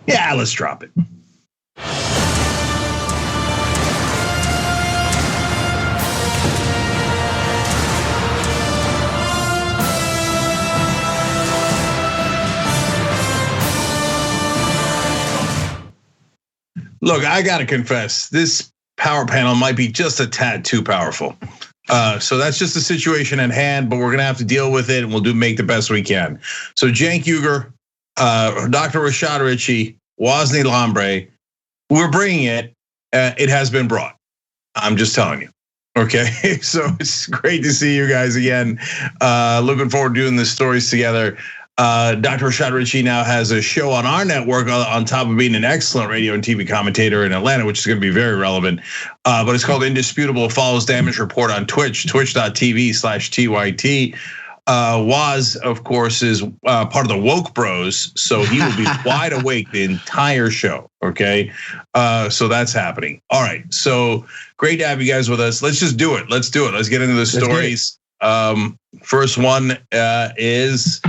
Yeah, let's drop it. Look, I gotta confess, this power panel might be just a tad too powerful. So that's just the situation at hand, but we're gonna have to deal with it, and we'll make the best we can. So Cenk Uygur, Dr. Rashad Ritchie, Wosny Lambre, we're bringing it. It has been brought. I'm just telling you. Okay, so it's great to see you guys again. Looking forward to doing these stories together. Dr. Rashad Ritchie now has a show on our network on top of being an excellent radio and TV commentator in Atlanta, which is going to be very relevant. But it's called Indisputable. Follows Damage Report on Twitch, twitch.tv/TYT. Woz, of course, is part of the Woke Bros, so he will be wide awake the entire show, okay? So that's happening. All right, so great to have you guys with us. Let's just do it. Let's do it. Let's get into the stories. First one is,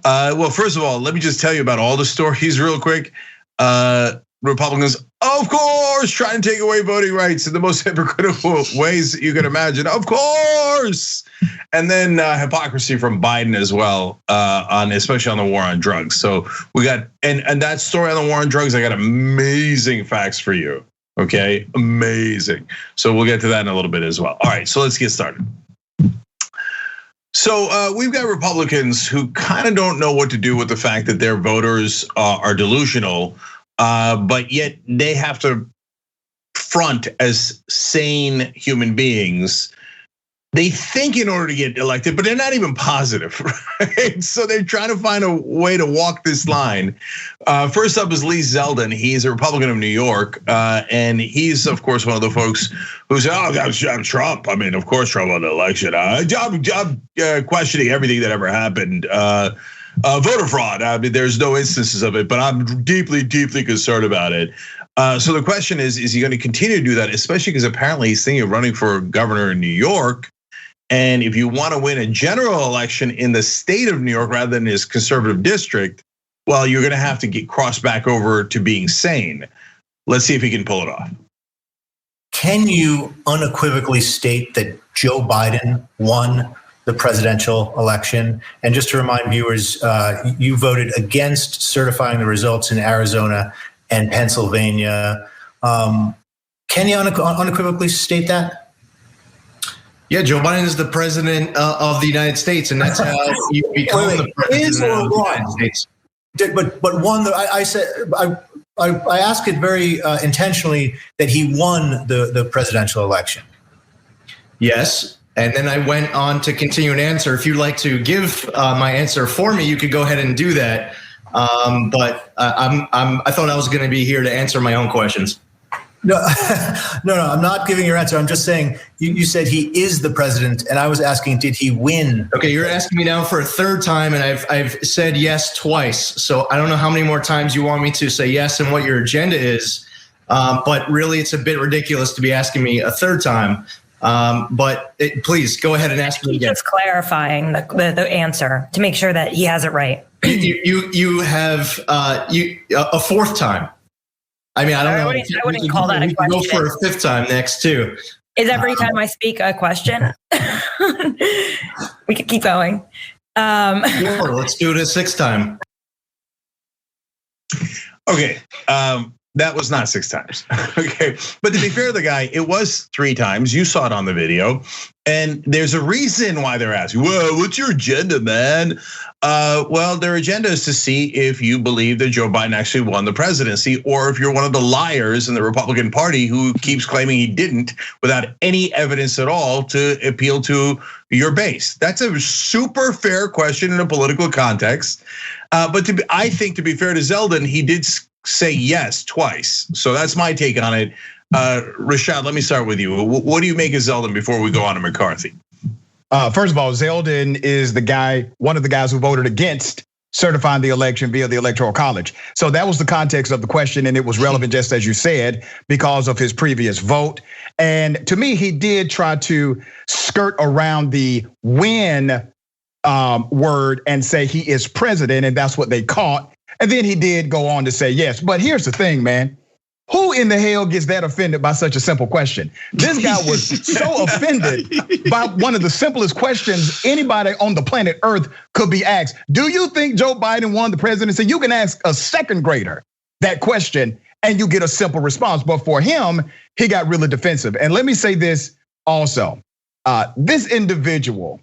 well, first of all, let me just tell you about all the stories real quick. Republicans, of course, trying to take away voting rights in the most hypocritical ways you can imagine. Of course. And then hypocrisy from Biden as well, especially on the war on drugs. So we got, and that story on the war on drugs, I got amazing facts for you. Okay, amazing. So we'll get to that in a little bit as well. All right, so let's get started. So we've got Republicans who kind of don't know what to do with the fact that their voters are delusional, but yet they have to front as sane human beings. They think in order to get elected, but they're not even positive, right? So they're trying to find a way to walk this line. First up is Lee Zeldin. He's a Republican of New York, and he's, of course, one of the folks who say, "Oh, I'm Trump. I mean, of course, Trump won the election. I'm questioning everything that ever happened. Voter fraud. I mean, there's no instances of it, but I'm deeply, deeply concerned about it." So the question is he going to continue to do that? Especially because apparently he's thinking of running for governor in New York. And if you want to win a general election in the state of New York rather than his conservative district, well, you're going to have to get crossed back over to being sane. Let's see if he can pull it off. Can you unequivocally state that Joe Biden won the presidential election? And just to remind viewers, you voted against certifying the results in Arizona and Pennsylvania. Can you unequivocally state that? Yeah, Joe Biden is the president of the United States, and that's how you become the president of the United States. But one, I said, I asked it very intentionally that he won the presidential election. Yes, and then I went on to continue an answer. If you'd like to give my answer for me, you could go ahead and do that. But I thought I was going to be here to answer my own questions. No, I'm not giving your answer. I'm just saying you said he is the president, and I was asking, did he win? Okay, you're asking me now for a third time, and I've said yes twice. So I don't know how many more times you want me to say yes and what your agenda is. But really, it's a bit ridiculous to be asking me a third time. But please go ahead and ask me again. Just clarifying the answer to make sure that he has it right. You have a fourth time. I mean, I don't know. I wouldn't call that a question. Go for a fifth time next too. Is every time I speak a question? We could keep going. Sure, let's do it a sixth time. Okay, that was not 6 times. Okay, but to be fair to the guy, it was 3 times. You saw it on the video, and there's a reason why they're asking. Well, what's your agenda, man? Well, their agenda is to see if you believe that Joe Biden actually won the presidency, or if you're one of the liars in the Republican Party who keeps claiming he didn't without any evidence at all to appeal to your base. That's a super fair question in a political context. But I think to be fair to Zeldin, he did say yes twice. So that's my take on it. Rashad, let me start with you. What do you make of Zeldin before we go on to McCarthy? First of all, Zeldin is one of the guys who voted against certifying the election via the Electoral College. So that was the context of the question, and it was relevant, just as you said, because of his previous vote. And to me, he did try to skirt around the win word and say he is president, and that's what they caught. And then he did go on to say yes. But here's the thing, man. Who in the hell gets that offended by such a simple question? This guy was so offended by one of the simplest questions anybody on the planet Earth could be asked. Do you think Joe Biden won the presidency? You can ask a second grader that question and you get a simple response. But for him, he got really defensive. And let me say this also. This individual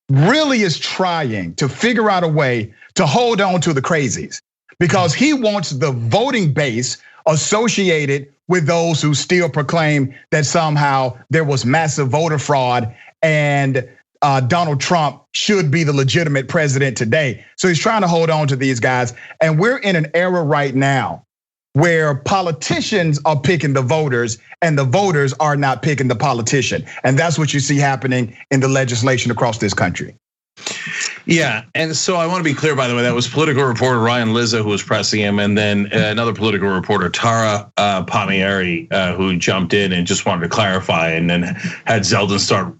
really is trying to figure out a way to hold on to the crazies because he wants the voting base associated with those who still proclaim that somehow there was massive voter fraud and Donald Trump should be the legitimate president today. So he's trying to hold on to these guys. And we're in an era right now where politicians are picking the voters and the voters are not picking the politician. And that's what you see happening in the legislation across this country. Yeah, and so I want to be clear, by the way, that was Politico reporter Ryan Lizza who was pressing him, and then another Politico reporter, Tara Palmieri, who jumped in and just wanted to clarify, and then had Zeldin start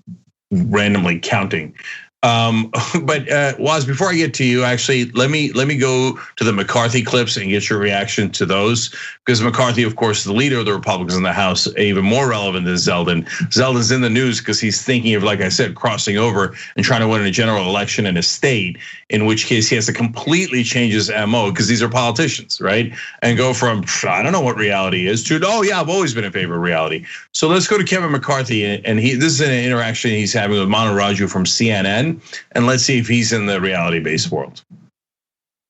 randomly counting. But Waz, before I get to you, actually, let me go to the McCarthy clips and get your reaction to those, because McCarthy, of course, the leader of the Republicans in the House, even more relevant than Zeldin. Zeldin's in the news because he's thinking of, like I said, crossing over and trying to win a general election in a state, in which case he has to completely change his MO because these are politicians, right? And go from, I don't know what reality is, to, oh yeah, I've always been in favor of reality. So let's go to Kevin McCarthy, and this is an interaction he's having with Manu Raju from CNN. And let's see if he's in the reality-based world.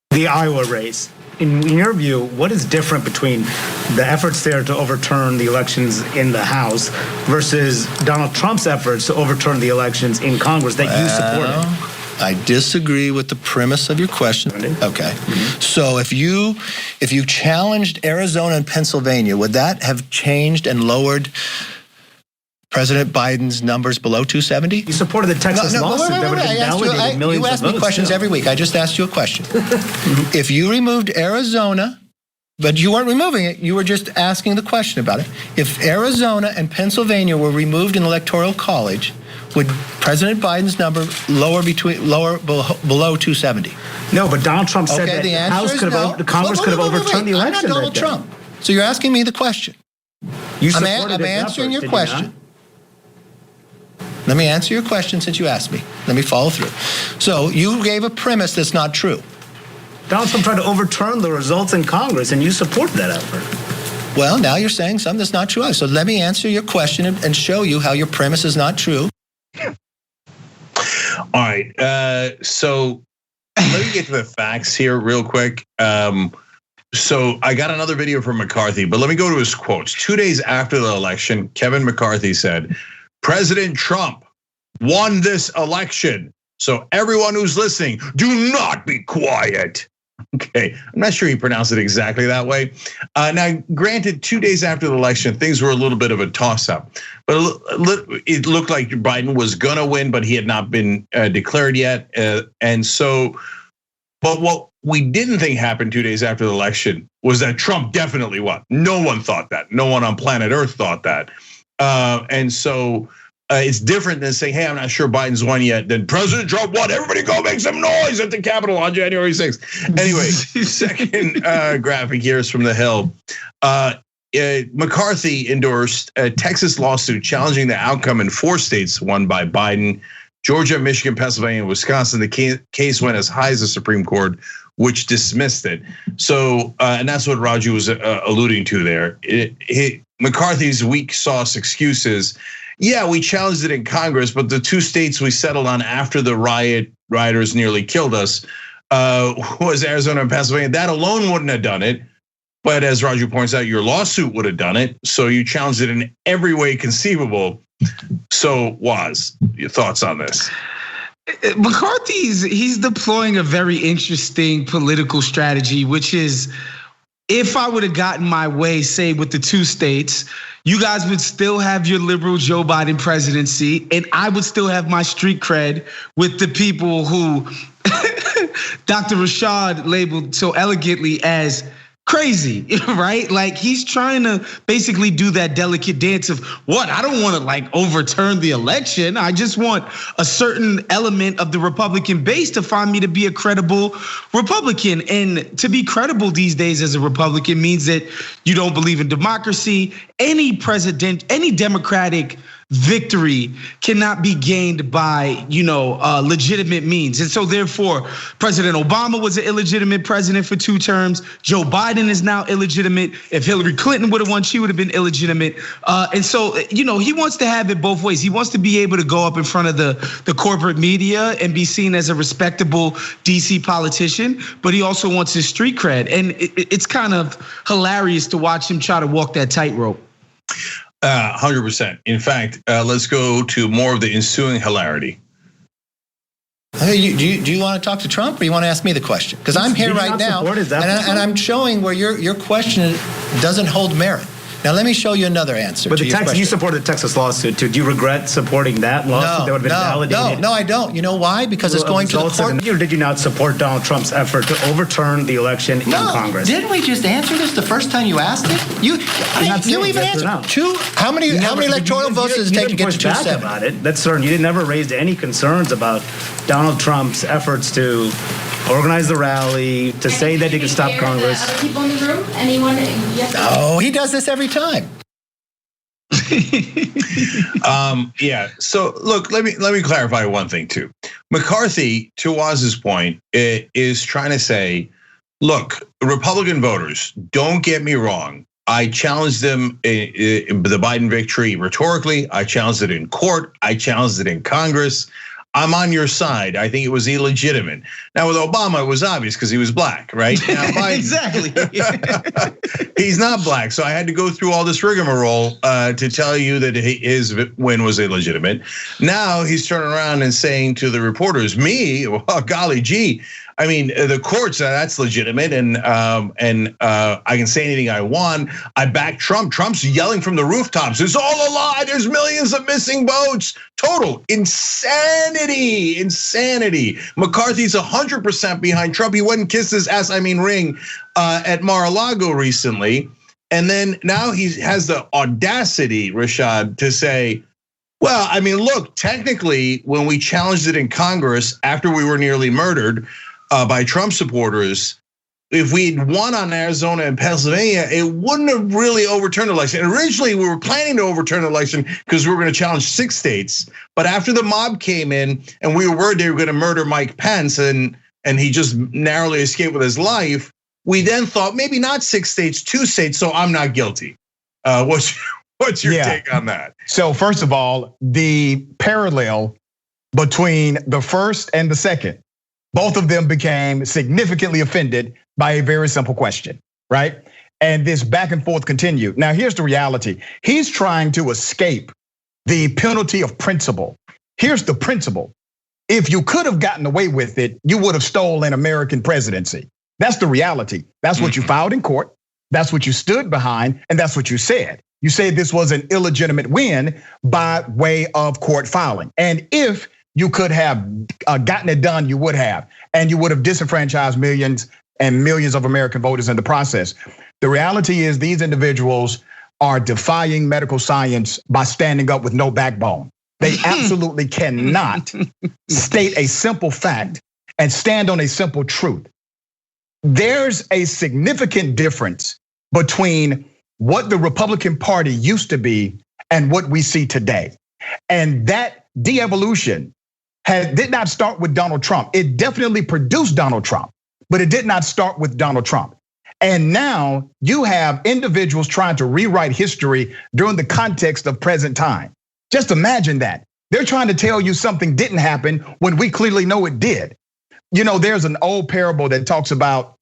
The Iowa race, in your view, what is different between the efforts there to overturn the elections in the House versus Donald Trump's efforts to overturn the elections in Congress that you supported? I disagree with the premise of your question. Okay, so if you challenged Arizona and Pennsylvania, would that have changed and lowered President Biden's numbers below 270? You supported the Texas lawsuit that would have invalidated millions of votes. You ask me questions every week. I just asked you a question. If you removed Arizona, but you weren't removing it, you were just asking the question about it. If Arizona and Pennsylvania were removed in the Electoral College, would President Biden's number lower below 270? No, but Donald Trump said that the House could have, the Congress could have overturned the election. I'm not Donald Trump. So you're asking me the question. I'm answering your question. Let me answer your question since you asked me. Let me follow through. So you gave a premise that's not true. Donald Trump tried to overturn the results in Congress, and you support that effort. Well, now you're saying something that's not true. So let me answer your question and show you how your premise is not true. All right, so let me get to the facts here real quick. So I got another video from McCarthy, but let me go to his quotes. 2 days after the election, Kevin McCarthy said, President Trump won this election. So everyone who's listening, do not be quiet. Okay, I'm not sure he pronounced it exactly that way. Now, granted, 2 days after the election, things were a little bit of a toss-up. But it looked like Biden was gonna win, but he had not been declared yet. And so, but what we didn't think happened 2 days after the election was that Trump definitely won. No one thought that. No one on planet Earth thought that. And so it's different than saying, hey, I'm not sure Biden's won yet. Then President Trump won. Everybody go make some noise at the Capitol on January 6th. Anyway, second graphic here is from The Hill. McCarthy endorsed a Texas lawsuit challenging the outcome in 4 states won by Biden: Georgia, Michigan, Pennsylvania, and Wisconsin. The case went as high as the Supreme Court, which dismissed it. So, and that's what Raju was alluding to there. McCarthy's weak sauce excuses. Yeah, we challenged it in Congress, but the 2 states we settled on after the rioters nearly killed us was Arizona and Pennsylvania. That alone wouldn't have done it. But as Raju points out, your lawsuit would have done it. So you challenged it in every way conceivable. So Waz, your thoughts on this? He's deploying a very interesting political strategy, which is, if I would have gotten my way, say with the 2 states, you guys would still have your liberal Joe Biden presidency, and I would still have my street cred with the people who Dr. Rashad labeled so elegantly as crazy, right? Like he's trying to basically do that delicate dance of what? I don't want to like overturn the election. I just want a certain element of the Republican base to find me to be a credible Republican. And to be credible these days as a Republican means that you don't believe in democracy. Any Democratic victory cannot be gained by, legitimate means. And so therefore, President Obama was an illegitimate president for 2 terms. Joe Biden is now illegitimate. If Hillary Clinton would have won, she would have been illegitimate. And so, he wants to have it both ways. He wants to be able to go up in front of the corporate media and be seen as a respectable DC politician, but he also wants his street cred. And it's kind of hilarious to watch him try to walk that tightrope. 100%. In fact, let's go to more of the ensuing hilarity. Do you want to talk to Trump, or you want to ask me the question? Because I'm here right now, and I'm showing where your question doesn't hold merit. Now let me show you another answer. But you supported the Texas lawsuit too. Do you regret supporting that lawsuit that would have been validated? No, I don't. You know why? Because it's going to the court. Or did you not support Donald Trump's effort to overturn the election in Congress? Didn't we just answer this the first time you asked it? You even answered. How many electoral votes does it take to get to 270? About it. That's certain. You never raised any concerns about Donald Trump's efforts to organize the rally, to say that he could stop Congress. Other people in the room? Anyone? Yes. No, he does this every time. Yeah. So look, let me clarify one thing too. McCarthy, to Waz's point, is trying to say, look, Republican voters, don't get me wrong. I challenged them in the Biden victory rhetorically. I challenged it in court. I challenged it in Congress. I'm on your side. I think it was illegitimate. Now with Obama, it was obvious because he was black, right? Now, Biden, Exactly. He's not black, so I had to go through all this rigmarole to tell you that his win was illegitimate. Now he's turning around and saying to the reporters, "Me, well, golly gee, I mean the courts, that's legitimate, and I can say anything I want. I back Trump. Trump's yelling from the rooftops. It's all a lie. There's millions of missing votes. Total insanity. McCarthy's 100% behind Trump. He went and kissed his ring at Mar-a-Lago recently. And then now he has the audacity, Rashad, to say, well, I mean, look, technically, when we challenged it in Congress after we were nearly murdered by Trump supporters, if we'd won on Arizona and Pennsylvania, it wouldn't have really overturned the election. And originally, we were planning to overturn the election because we were going to challenge 6 states. But after the mob came in and we were worried they were going to murder Mike Pence and he just narrowly escaped with his life, we then thought maybe not 6 states, 2 states. So I'm not guilty. What's your take on that? So first of all, the parallel between the first and the second, both of them became significantly offended by a very simple question, right? And this back and forth continued. Now, here's the reality. He's trying to escape the penalty of principle. Here's the principle. If you could have gotten away with it, you would have stolen American presidency. That's the reality. That's what you filed in court. That's what you stood behind. And that's what you said. You said this was an illegitimate win by way of court filing. And if you could have gotten it done, you would have. And you would have disenfranchised millions and millions of American voters in the process. The reality is these individuals are defying medical science by standing up with no backbone. They absolutely cannot state a simple fact and stand on a simple truth. There's a significant difference between what the Republican Party used to be and what we see today. And that de-evolution did not start with Donald Trump. It definitely produced Donald Trump, but it did not start with Donald Trump. And now you have individuals trying to rewrite history during the context of present time. Just imagine that. They're trying to tell you something didn't happen when we clearly know it did. You know, there's an old parable that talks about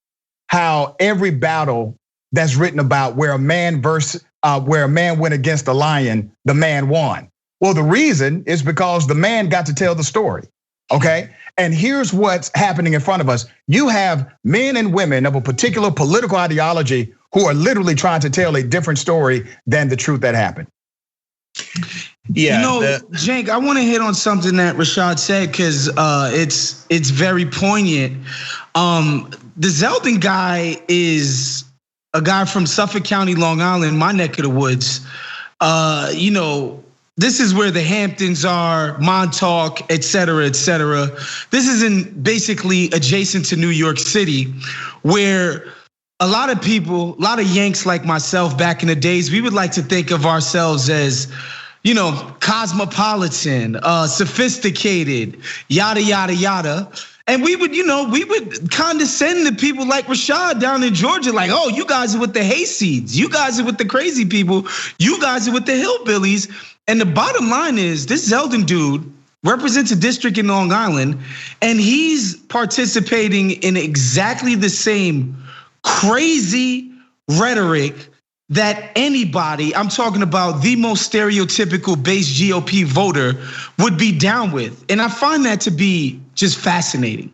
how every battle that's written about where a man went against a lion, the man won. Well, the reason is because the man got to tell the story, okay? And here's what's happening in front of us. You have men and women of a particular political ideology who are literally trying to tell a different story than the truth that happened. Yeah, Cenk, I want to hit on something that Rashad said because it's very poignant. The Zeldin guy is a guy from Suffolk County, Long Island, my neck of the woods, this is where the Hamptons are, Montauk, et cetera, et cetera. This is basically adjacent to New York City, where a lot of people, a lot of Yanks like myself back in the days, we would like to think of ourselves as, cosmopolitan, sophisticated, yada, yada, yada. And we would condescend to people like Rashad down in Georgia, like, oh, you guys are with the hayseeds. You guys are with the crazy people. You guys are with the hillbillies. And the bottom line is this Zeldin dude represents a district in Long Island, and he's participating in exactly the same crazy rhetoric that anybody, I'm talking about the most stereotypical base GOP voter, would be down with. And I find that to be just fascinating.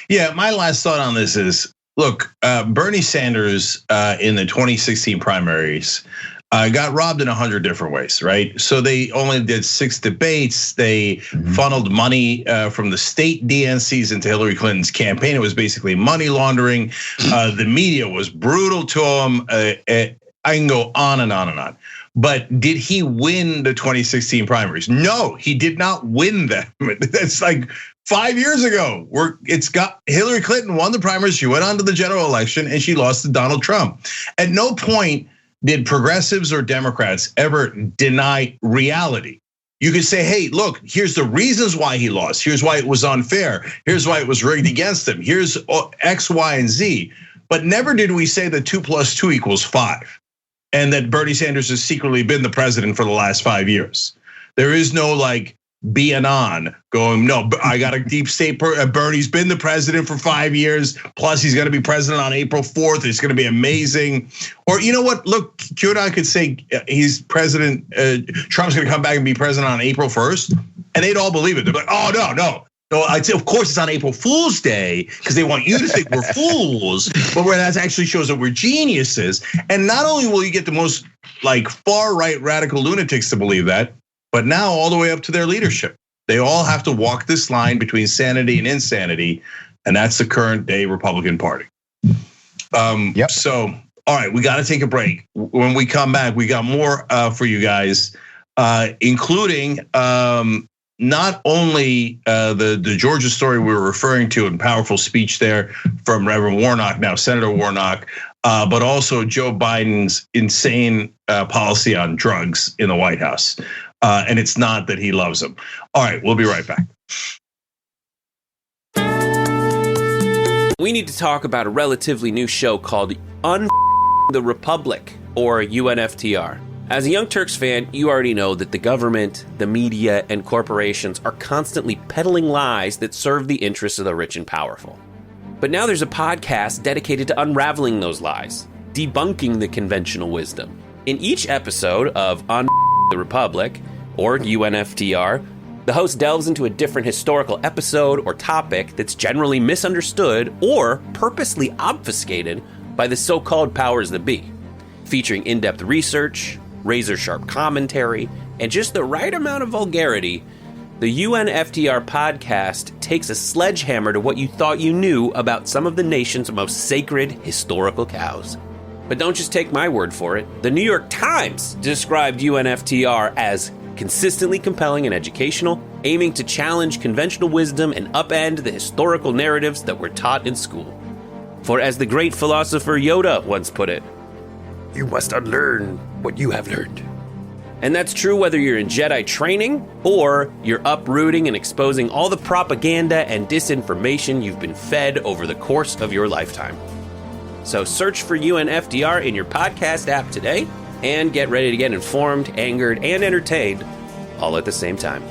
Yeah, my last thought on this is, look, Bernie Sanders in the 2016 primaries got robbed in 100 different ways, right? So they only did 6 debates. They funneled money from the state DNCs into Hillary Clinton's campaign. It was basically money laundering. The media was brutal to him. I can go on and on and on. But did he win the 2016 primaries? No, he did not win them. That's like 5 years ago. Hillary Clinton won the primaries. She went on to the general election and she lost to Donald Trump. At no point did progressives or Democrats ever deny reality. You could say, hey, look, here's the reasons why he lost. Here's why it was unfair. Here's why it was rigged against him. Here's X, Y, and Z. But never did we say that 2 + 2 = 5. And that Bernie Sanders has secretly been the president for the last 5 years. There is no like being on going, no, I got a deep state, Bernie's been the president for 5 years, plus he's gonna be president on April 4th, it's gonna be amazing. Or you know what, look, QAnon could say he's president, Trump's gonna come back and be president on April 1st, and they'd all believe it. They're like, oh, no. So I'd say, of course, it's on April Fool's Day because they want you to think we're fools, but where that actually shows that we're geniuses. And not only will you get the most like far right radical lunatics to believe that, but now all the way up to their leadership, they all have to walk this line between sanity and insanity, and that's the current day Republican Party. So, all right, we got to take a break. When we come back, we got more for you guys, including. Not only the Georgia story we were referring to and powerful speech there from Reverend Warnock, now Senator Warnock, but also Joe Biden's insane policy on drugs in the White House. And it's not that he loves them. All right, we'll be right back. We need to talk about a relatively new show called the Republic, or UNFTR. As a Young Turks fan, you already know that the government, the media, and corporations are constantly peddling lies that serve the interests of the rich and powerful. But now there's a podcast dedicated to unraveling those lies, debunking the conventional wisdom. In each episode of On the Republic, or UNFTR, the host delves into a different historical episode or topic that's generally misunderstood or purposely obfuscated by the so-called powers that be, featuring in-depth research, razor-sharp commentary, and just the right amount of vulgarity. The UNFTR podcast takes a sledgehammer to what you thought you knew about some of the nation's most sacred historical cows. But don't just take my word for it. The New York Times described UNFTR as consistently compelling and educational, aiming to challenge conventional wisdom and upend the historical narratives that were taught in school. For as the great philosopher Yoda once put it, you must unlearn what you have learned. And that's true whether you're in Jedi training or you're uprooting and exposing all the propaganda and disinformation you've been fed over the course of your lifetime. So search for UNFTR in your podcast app today and get ready to get informed, angered, and entertained all at the same time.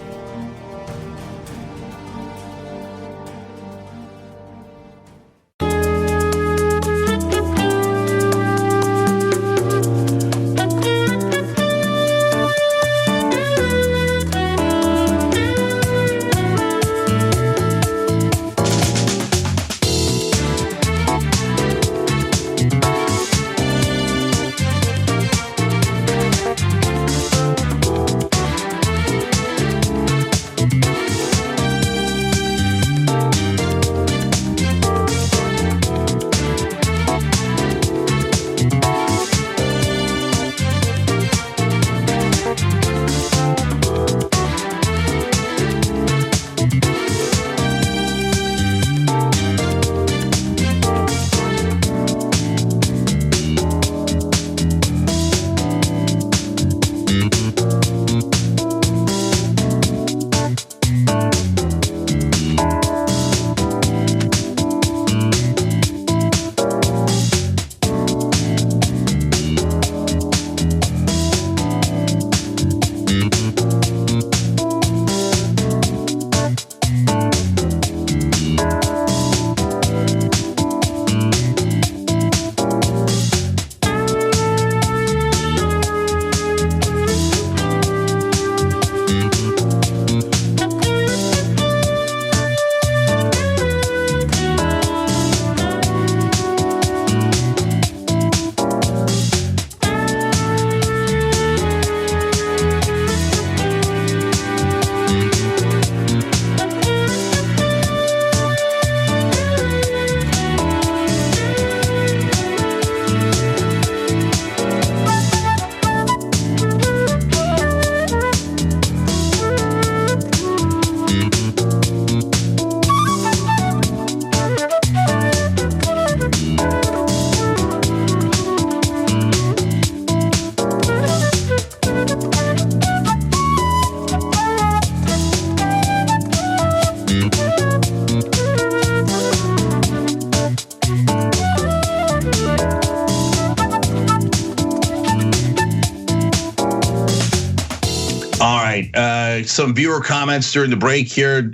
Some viewer comments during the break here.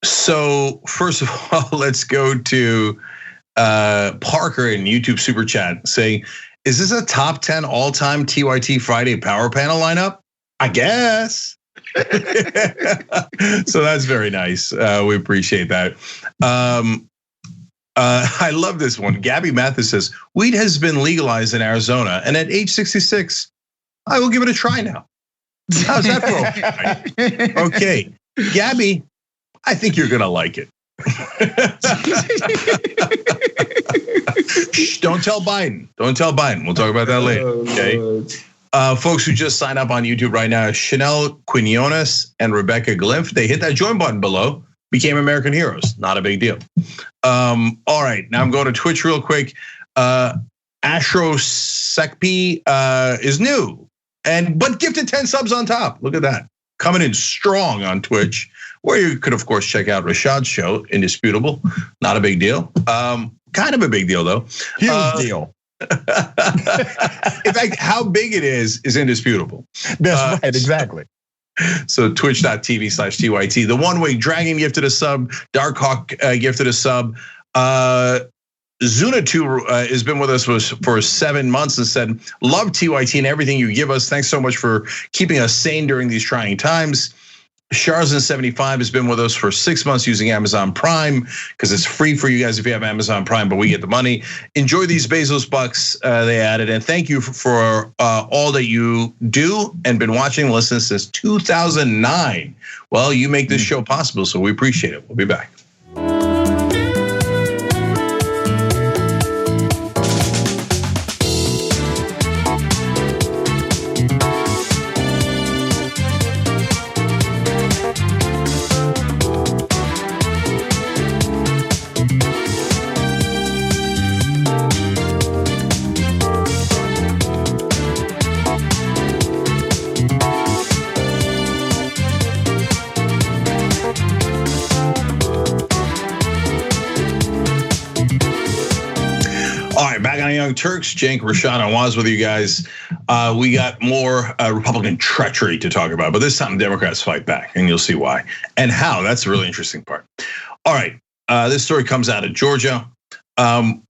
So first of all, let's go to Parker in YouTube Super Chat saying, is this a top 10 all-time TYT Friday power panel lineup? I guess. So that's very nice. We appreciate that. I love this one. Gabby Mathis says, weed has been legalized in Arizona, and at age 66, I will give it a try now. How's that for? Okay, Gabby, I think you're gonna like it. Shh, don't tell Biden. Don't tell Biden. We'll talk about that later. Okay. Folks who just signed up on YouTube right now, Chanel Quinones and Rebecca Glimpf, they hit that join button below, became American heroes. Not a big deal. All right, now I'm going to Twitch real quick. Astro Sekpi is new, but gifted 10 subs on top. Look at that. Coming in strong on Twitch, where you could, of course, check out Rashad's show, Indisputable. Not a big deal. Kind of a big deal, though. Huge deal. In fact, how big it is indisputable. That's right, exactly. So twitch.tv/TYT. The One Way Dragon gifted a sub. Darkhawk gifted a sub. Zuna2 has been with us for 7 months and said, love TYT and everything you give us. Thanks so much for keeping us sane during these trying times. Sharzan75 has been with us for 6 months using Amazon Prime because it's free for you guys if you have Amazon Prime, but we get the money. Enjoy these Bezos bucks, they added, and thank you for all that you do and been watching and listening since 2009. Well, you make this show possible, so we appreciate it. We'll be back. Young Turks, Cenk, Rashad, and Waz with you guys. We got more Republican treachery to talk about, but this time Democrats fight back, and you'll see why and how. That's the really interesting part. All right, this story comes out of Georgia.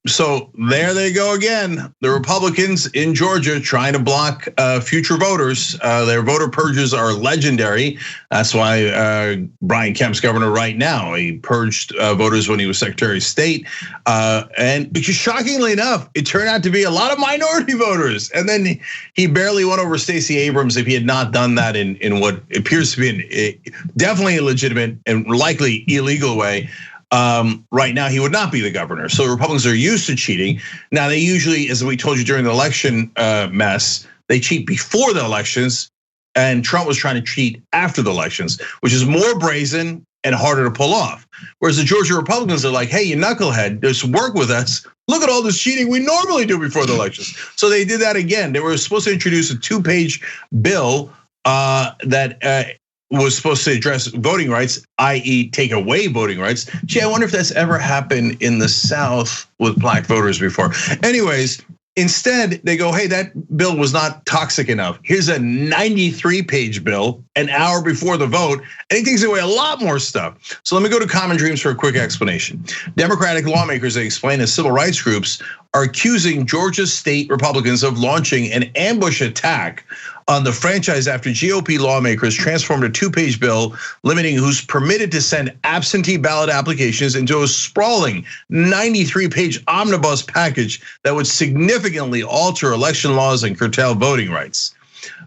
So there they go again. The Republicans in Georgia trying to block future voters. Their voter purges are legendary. That's why Brian Kemp's governor right now. He purged voters when he was Secretary of State. And because shockingly enough, it turned out to be a lot of minority voters. And then he barely won over Stacey Abrams if he had not done that in what appears to be definitely a legitimate and likely illegal way. Right now, he would not be the governor. So Republicans are used to cheating. Now, they usually, as we told you during the election mess, they cheat before the elections. And Trump was trying to cheat after the elections, which is more brazen and harder to pull off. Whereas the Georgia Republicans are like, hey, you knucklehead, just work with us. Look at all this cheating we normally do before the elections. So they did that again. They were supposed to introduce a 2-page bill that was supposed to address voting rights, i.e. take away voting rights. Gee, I wonder if that's ever happened in the South with black voters before. Anyways, instead they go, hey, that bill was not toxic enough. Here's a 93-page bill an hour before the vote, and he takes away a lot more stuff. So let me go to Common Dreams for a quick explanation. Democratic lawmakers, they explain, as civil rights groups are accusing Georgia state Republicans of launching an ambush attack on the franchise after GOP lawmakers transformed a 2-page bill limiting who's permitted to send absentee ballot applications into a sprawling 93-page omnibus package that would significantly alter election laws and curtail voting rights.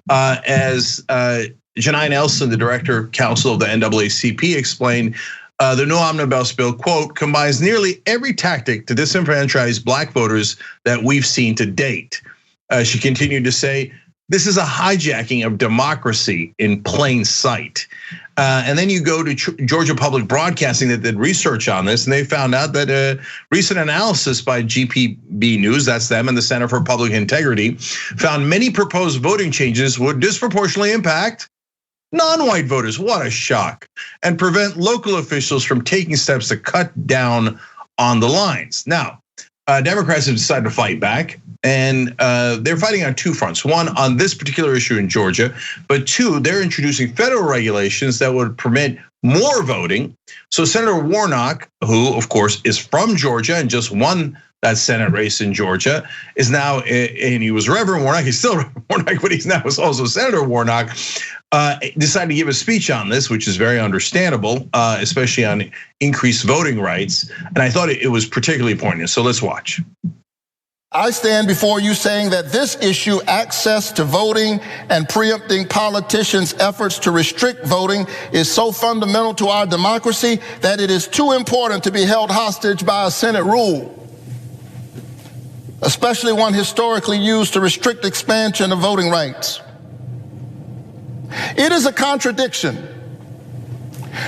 As Janine Elson, the director counsel of the NAACP, explained, the new omnibus bill, quote, combines nearly every tactic to disenfranchise black voters that we've seen to date. She continued to say, this is a hijacking of democracy in plain sight. And then you go to Georgia Public Broadcasting that did research on this, and they found out that a recent analysis by GPB News, that's them, and the Center for Public Integrity, found many proposed voting changes would disproportionately impact non-white voters. What a shock. And prevent local officials from taking steps to cut down on the lines. Now, Democrats have decided to fight back, and they're fighting on two fronts. One, on this particular issue in Georgia, but two, they're introducing federal regulations that would permit more voting. So Senator Warnock, who of course is from Georgia and just won that Senate race in Georgia, is now, and he was Reverend Warnock, he's still Reverend Warnock, but he's now also Senator Warnock, decided to give a speech on this, which is very understandable, especially on increased voting rights. And I thought it was particularly poignant, so let's watch. I stand before you saying that this issue, access to voting and preempting politicians' efforts to restrict voting, is so fundamental to our democracy that it is too important to be held hostage by a Senate rule, especially one historically used to restrict expansion of voting rights. It is a contradiction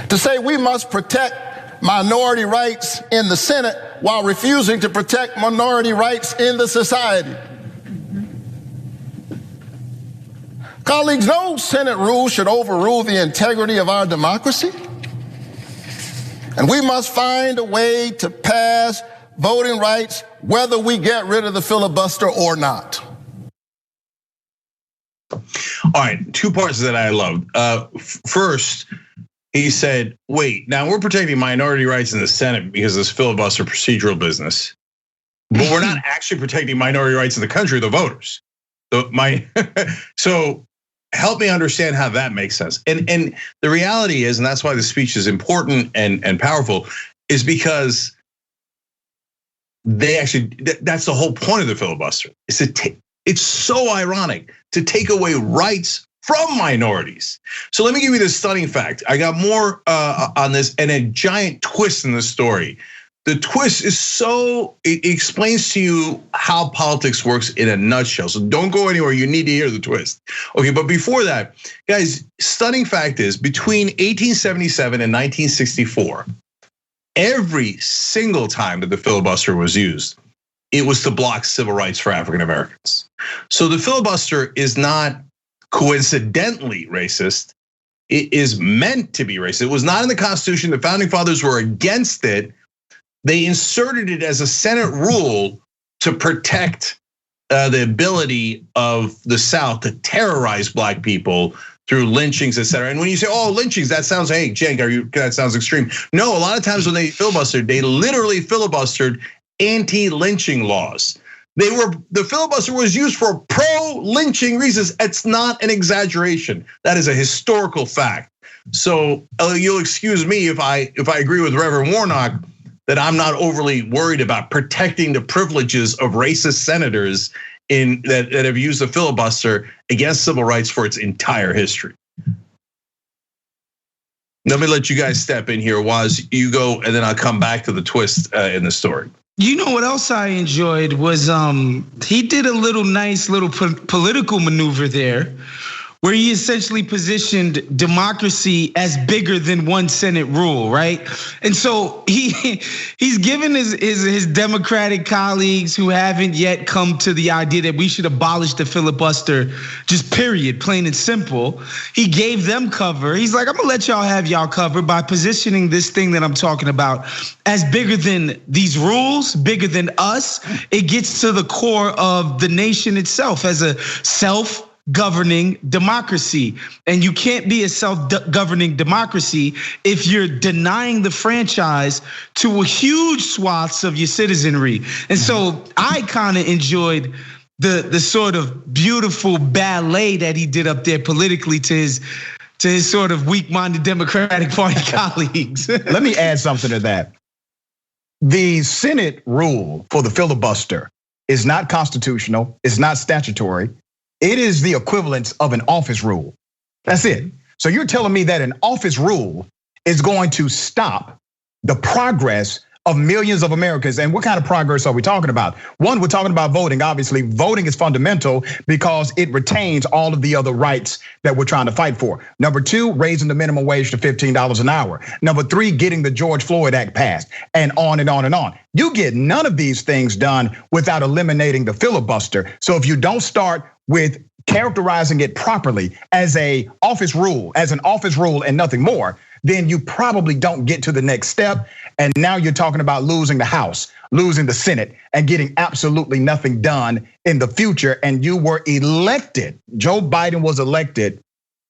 to say we must protect minority rights in the Senate while refusing to protect minority rights in the society. Colleagues, no Senate rule should overrule the integrity of our democracy. And we must find a way to pass voting rights whether we get rid of the filibuster or not. All right, two parts that I loved. First, he said, wait, now we're protecting minority rights in the Senate because of this filibuster procedural business, but we're not actually protecting minority rights in the country, the voters. So help me understand how that makes sense. And the reality is, and that's why the speech is important and powerful, is because they actually, that's the whole point of the filibuster, is to it's so ironic to take away rights from minorities. So let me give you this stunning fact. I got more on this and a giant twist in the story. The twist is it explains to you how politics works in a nutshell. So don't go anywhere, you need to hear the twist. Okay, but before that, guys, stunning fact is between 1877 and 1964, every single time that the filibuster was used, it was to block civil rights for African Americans. So the filibuster is not coincidentally racist. It is meant to be racist. It was not in the Constitution. The founding fathers were against it. They inserted it as a Senate rule to protect the ability of the South to terrorize black people through lynchings, et cetera. And when you say, oh, lynchings, that sounds, hey, Cenk, that sounds extreme. No, a lot of times when they filibustered, they literally filibustered anti-lynching laws. The filibuster was used for pro-lynching reasons. It's not an exaggeration. That is a historical fact. So you'll excuse me if I agree with Reverend Warnock that I'm not overly worried about protecting the privileges of racist senators that have used the filibuster against civil rights for its entire history. Let me let you guys step in here, Waz. You go, and then I'll come back to the twist in the story. You know what else I enjoyed was he did a nice political maneuver there, where he essentially positioned democracy as bigger than one Senate rule, right? And so he's given his Democratic colleagues who haven't yet come to the idea that we should abolish the filibuster, just period, plain and simple. He gave them cover. He's like, I'm gonna let y'all have y'all cover by positioning this thing that I'm talking about as bigger than these rules, bigger than us. It gets to the core of the nation itself as a self-governing democracy. And you can't be a self-governing democracy if you're denying the franchise to a huge swaths of your citizenry. And so I kind of enjoyed the sort of beautiful ballet that he did up there politically to his sort of weak-minded Democratic Party colleagues. Let me add something to that. The Senate rule for the filibuster is not constitutional, it's not statutory. It is the equivalence of an office rule. That's it. So you're telling me that an office rule is going to stop the progress of millions of Americans. And what kind of progress are we talking about? One, we're talking about voting. Obviously, voting is fundamental because it retains all of the other rights that we're trying to fight for. Number two, raising the minimum wage to $15 an hour. Number three, getting the George Floyd Act passed, and on and on and on. You get none of these things done without eliminating the filibuster. So if you don't start with characterizing it properly as an office rule and nothing more, then you probably don't get to the next step. And now you're talking about losing the House, losing the Senate, and getting absolutely nothing done in the future. And you were elected. Joe Biden was elected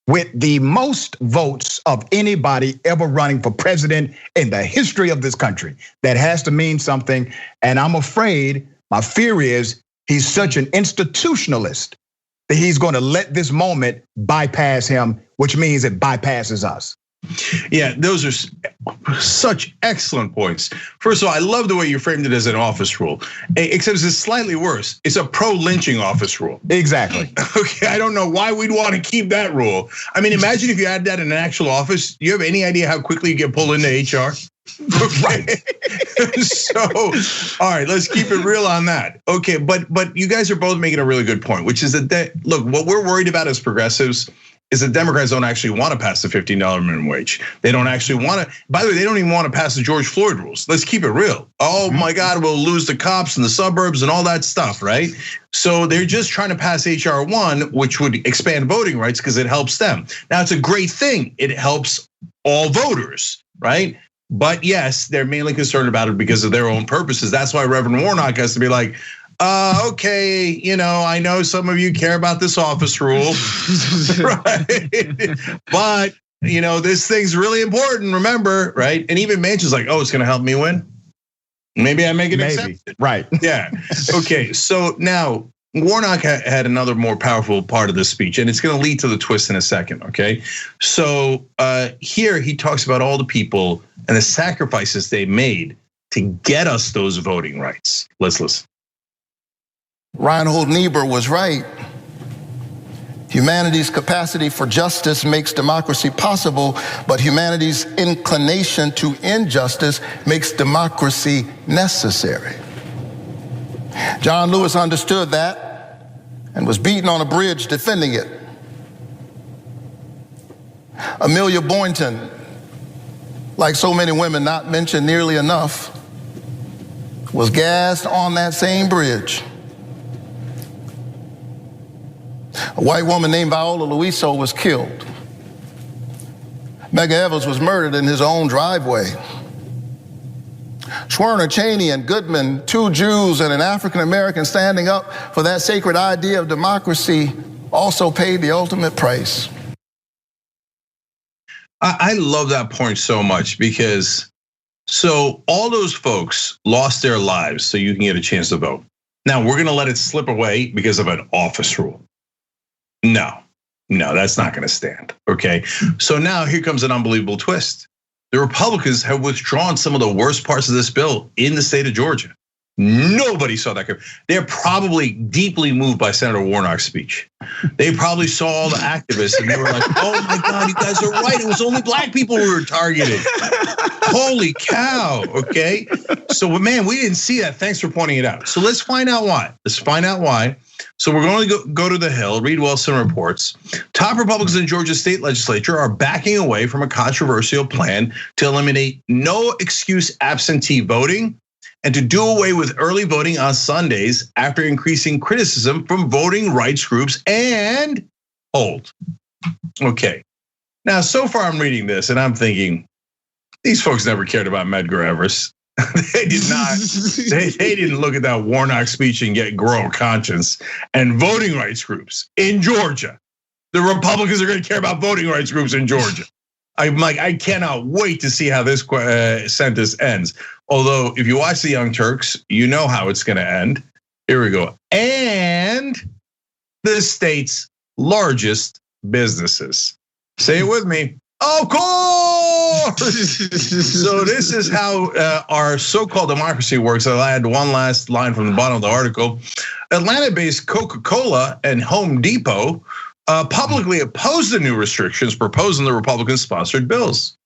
with the most votes of anybody ever running for president in the history of this country. That has to mean something. And I'm afraid, my fear is he's such an institutionalist that he's going to let this moment bypass him, which means it bypasses us. Yeah, those are such excellent points. First of all, I love the way you framed it as an office rule, except it's slightly worse. It's a pro-lynching office rule. Exactly. Okay, I don't know why we'd want to keep that rule. I mean, imagine if you had that in an actual office. Do you have any idea how quickly you get pulled into HR? Okay. So, all right, let's keep it real on that. Okay, but you guys are both making a really good point, which is that look, what we're worried about as progressives is that Democrats don't actually want to pass the $15 minimum wage. They don't actually want to, by the way, they don't even want to pass the George Floyd rules. Let's keep it real. Oh my God, we'll lose the cops in the suburbs and all that stuff, right? So they're just trying to pass HR 1, which would expand voting rights because it helps them. Now it's a great thing. It helps all voters, right? But yes, they're mainly concerned about it because of their own purposes. That's why Reverend Warnock has to be like, okay, I know some of you care about this office rule, right? But this thing's really important, remember, right? And even Manchin's like, oh, it's gonna help me win. Maybe I make an exception. Right. Yeah. Okay, so now Warnock had another more powerful part of this speech, and it's gonna lead to the twist in a second, okay? So here he talks about all the people and the sacrifices they made to get us those voting rights. Let's listen. Reinhold Niebuhr was right. Humanity's capacity for justice makes democracy possible, but humanity's inclination to injustice makes democracy necessary. John Lewis understood that and was beaten on a bridge defending it. Amelia Boynton, like so many women not mentioned nearly enough, was gassed on that same bridge. A white woman named Viola Luiso was killed. Medgar Evers was murdered in his own driveway. Schwerner, Cheney, and Goodman, 2 Jews and an African American standing up for that sacred idea of democracy, also paid the ultimate price. I love that point so much because so all those folks lost their lives so you can get a chance to vote. Now we're gonna let it slip away because of an office rule. No, that's not gonna stand, okay? So now here comes an unbelievable twist. The Republicans have withdrawn some of the worst parts of this bill in the state of Georgia. Nobody saw that coming. They're probably deeply moved by Senator Warnock's speech. They probably saw all the activists and they were like, oh my God, you guys are right. It was only black people we were targeting. Holy cow, okay? So man, we didn't see that. Thanks for pointing it out. So let's find out why. So we're going to go to the Hill, read Wilson reports. Top Republicans in Georgia state legislature are backing away from a controversial plan to eliminate no excuse absentee voting and to do away with early voting on Sundays after increasing criticism from voting rights groups and hold. Okay, now so far I'm reading this and I'm thinking, these folks never cared about Medgar Evers. They did not. They didn't look at that Warnock speech and grow a conscience. And voting rights groups in Georgia, the Republicans are going to care about voting rights groups in Georgia. I'm like, I cannot wait to see how this sentence ends. Although, if you watch the Young Turks, you know how it's going to end. Here we go. And the state's largest businesses. Say it with me. Of course. So this is how our so-called democracy works. I'll add one last line from the bottom of the article. Atlanta-based Coca-Cola and Home Depot publicly opposed the new restrictions proposed in the Republican-sponsored bills.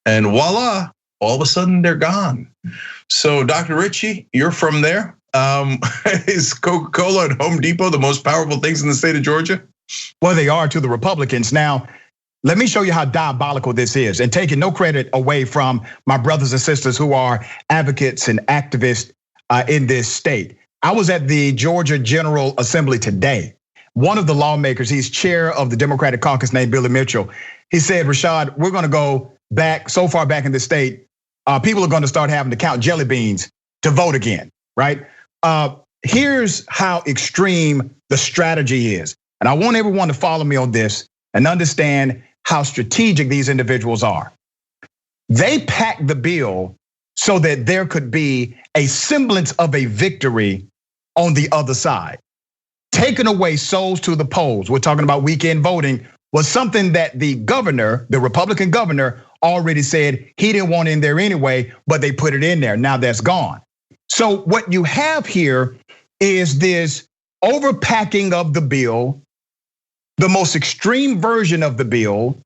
And voila, all of a sudden they're gone. So Dr. Ritchie, you're from there. Is Coca-Cola and Home Depot the most powerful things in the state of Georgia? Well, they are to the Republicans. Now, let me show you how diabolical this is, and taking no credit away from my brothers and sisters who are advocates and activists in this state. I was at the Georgia General Assembly today. One of the lawmakers, he's chair of the Democratic caucus named Billy Mitchell. He said, Rashad, we're gonna go back so far back in the state people are going to start having to count jelly beans to vote again, right? Here's how extreme the strategy is. And I want everyone to follow me on this and understand how strategic these individuals are. They packed the bill so that there could be a semblance of a victory on the other side. Taking away souls to the polls, we're talking about weekend voting, was something that the governor, the Republican governor, already said he didn't want in there anyway, but they put it in there. Now that's gone. So what you have here is this overpacking of the bill, the most extreme version of the bill,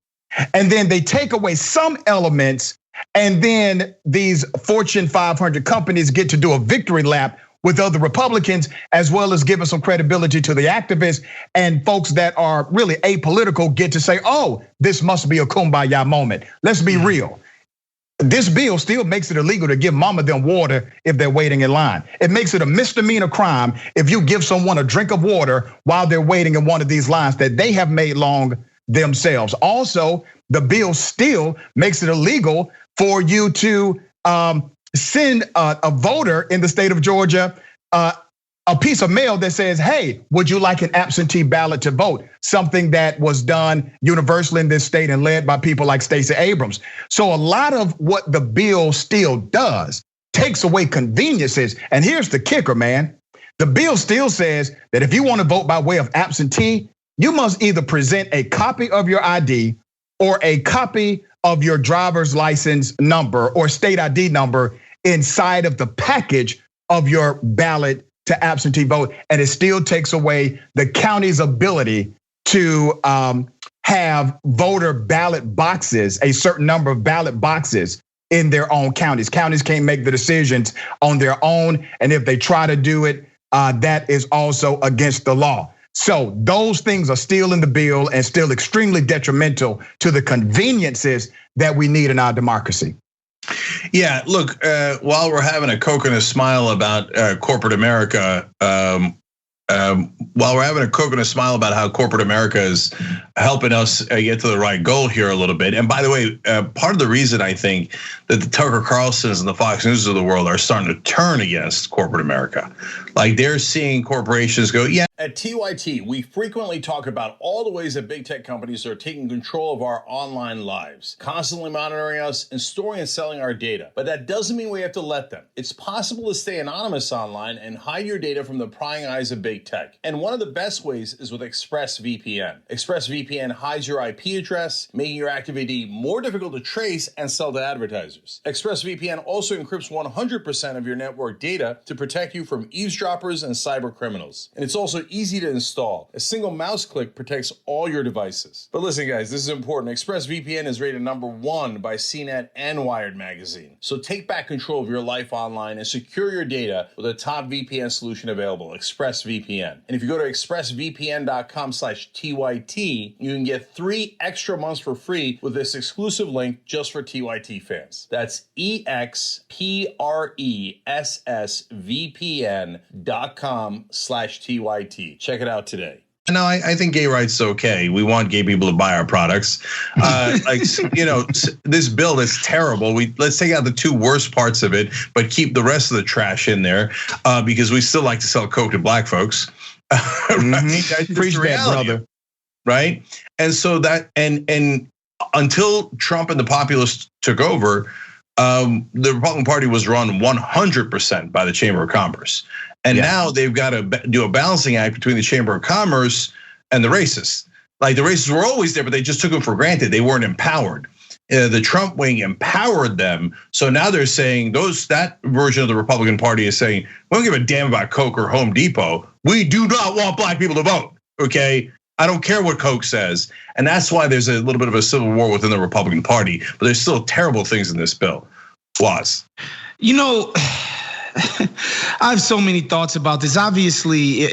and then they take away some elements, and then these Fortune 500 companies get to do a victory lap with other Republicans, as well as giving some credibility to the activists, and folks that are really apolitical get to say, oh, this must be a kumbaya moment. Let's be real. This bill still makes it illegal to give mama them water if they're waiting in line. It makes it a misdemeanor crime if you give someone a drink of water while they're waiting in one of these lines that they have made long themselves. Also, the bill still makes it illegal for you to send a voter in the state of Georgia a piece of mail that says, hey, would you like an absentee ballot to vote? Something that was done universally in this state and led by people like Stacey Abrams. So a lot of what the bill still does takes away conveniences. And here's the kicker, man. The bill still says that if you want to vote by way of absentee, you must either present a copy of your ID or a copy of your driver's license number or state ID number inside of the package of your ballot to absentee vote. And it still takes away the county's ability to have voter ballot boxes, a certain number of ballot boxes in their own counties. Counties can't make the decisions on their own. And if they try to do it, that is also against the law. So those things are still in the bill and still extremely detrimental to the conveniences that we need in our democracy. Yeah, look, while we're having a coconut smile about corporate America, while we're having a coconut smile about how corporate America is helping us get to the right goal here a little bit. And by the way, part of the reason I think that the Tucker Carlsons and the Fox News of the world are starting to turn against corporate America, like they're seeing corporations go, yeah. At TYT, we frequently talk about all the ways that big tech companies are taking control of our online lives, constantly monitoring us and storing and selling our data. But that doesn't mean we have to let them. It's possible to stay anonymous online and hide your data from the prying eyes of big tech. And one of the best ways is with ExpressVPN. ExpressVPN hides your IP address, making your activity more difficult to trace and sell to advertisers. ExpressVPN also encrypts 100% of your network data to protect you from eavesdroppers and cyber criminals. And it's also easy to install. A single mouse click protects all your devices. But listen, guys, this is important. ExpressVPN is rated #1 by CNET and Wired magazine. So take back control of your life online and secure your data with a top VPN solution available, ExpressVPN. And if you go to expressvpn.com/TYT, you can get 3 extra months for free with this exclusive link just for TYT fans. That's expressvpn.com/TYT. Check it out today. No, I think gay rights is okay. We want gay people to buy our products. This bill is terrible. Let's take out the 2 worst parts of it, but keep the rest of the trash in there because we still like to sell coke to black folks. Right? Preach that, brother. Right? And so that and until Trump and the populists took over, the Republican Party was run 100% by the Chamber of Commerce. And now they've got to do a balancing act between the Chamber of Commerce and the racists. Like the racists were always there, but they just took them for granted. They weren't empowered. The Trump wing empowered them. So now they're saying that version of the Republican Party is saying, we don't give a damn about Coke or Home Depot. We do not want black people to vote, okay? I don't care what Coke says. And that's why there's a little bit of a civil war within the Republican Party, but there's still terrible things in this bill. I have so many thoughts about this. Obviously,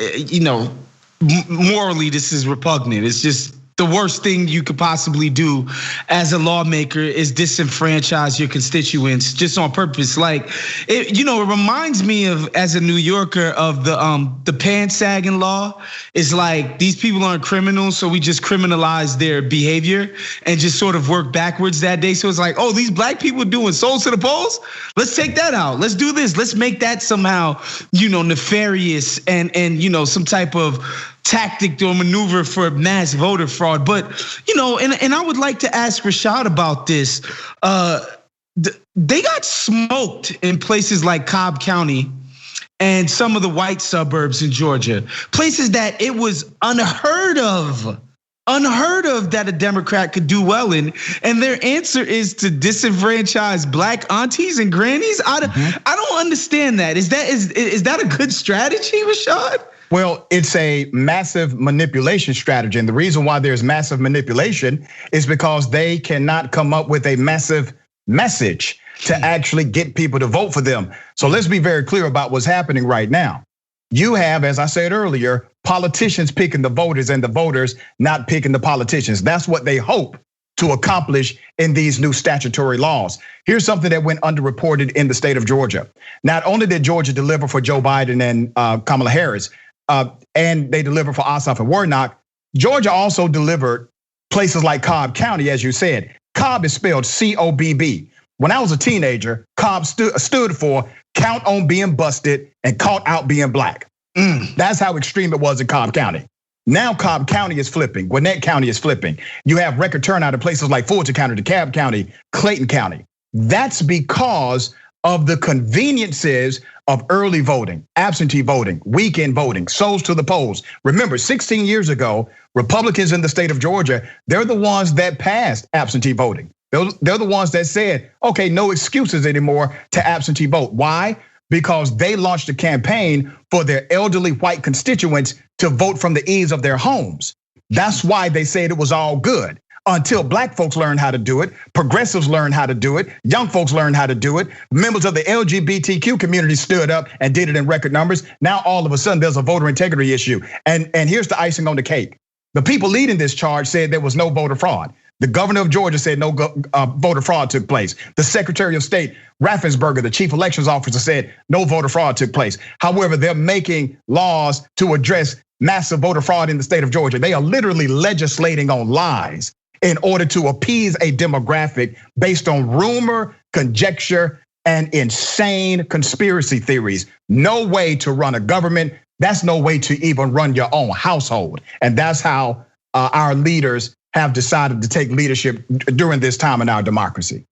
morally, this is repugnant. It's just the worst thing you could possibly do as a lawmaker is disenfranchise your constituents just on purpose. Like, it reminds me of, as a New Yorker, of the pants sagging law. It's like, these people aren't criminals, so we just criminalize their behavior and just sort of work backwards that day. So it's like, oh, these black people doing souls to the polls? Let's take that out. Let's do this. Let's make that somehow, nefarious and some type of tactic or maneuver for mass voter fraud. But, and I would like to ask Rashad about this. They got smoked in places like Cobb County and some of the white suburbs in Georgia, places that it was unheard of that a Democrat could do well in. And their answer is to disenfranchise black aunties and grannies. I don't understand that. Is that a good strategy, Rashad? Well, it's a massive manipulation strategy. And the reason why there's massive manipulation is because they cannot come up with a massive message to actually get people to vote for them. So let's be very clear about what's happening right now. You have, as I said earlier, politicians picking the voters and the voters not picking the politicians. That's what they hope to accomplish in these new statutory laws. Here's something that went underreported in the state of Georgia. Not only did Georgia deliver for Joe Biden and Kamala Harris, and they delivered for Ossoff and Warnock, Georgia also delivered places like Cobb County, as you said. Cobb is spelled C-O-B-B. When I was a teenager, Cobb stood for count on being busted and caught out being black. That's how extreme it was in Cobb County. Now Cobb County is flipping, Gwinnett County is flipping. You have record turnout in places like Fulton County, DeKalb County, Clayton County. That's because of the conveniences of early voting, absentee voting, weekend voting, souls to the polls. Remember, 16 years ago, Republicans in the state of Georgia, they're the ones that passed absentee voting. They're the ones that said, okay, no excuses anymore to absentee vote. Why? Because they launched a campaign for their elderly white constituents to vote from the eaves of their homes. That's why they said it was all good. Until black folks learned how to do it, progressives learned how to do it, young folks learned how to do it, members of the LGBTQ community stood up and did it in record numbers. Now all of a sudden there's a voter integrity issue. And here's the icing on the cake. The people leading this charge said there was no voter fraud. The governor of Georgia said no voter fraud took place. The Secretary of State, Raffensperger, the chief elections officer, said no voter fraud took place. However, they're making laws to address massive voter fraud in the state of Georgia. They are literally legislating on lies in order to appease a demographic based on rumor, conjecture, and insane conspiracy theories. No way to run a government. That's no way to even run your own household. And that's how our leaders have decided to take leadership during this time in our democracy.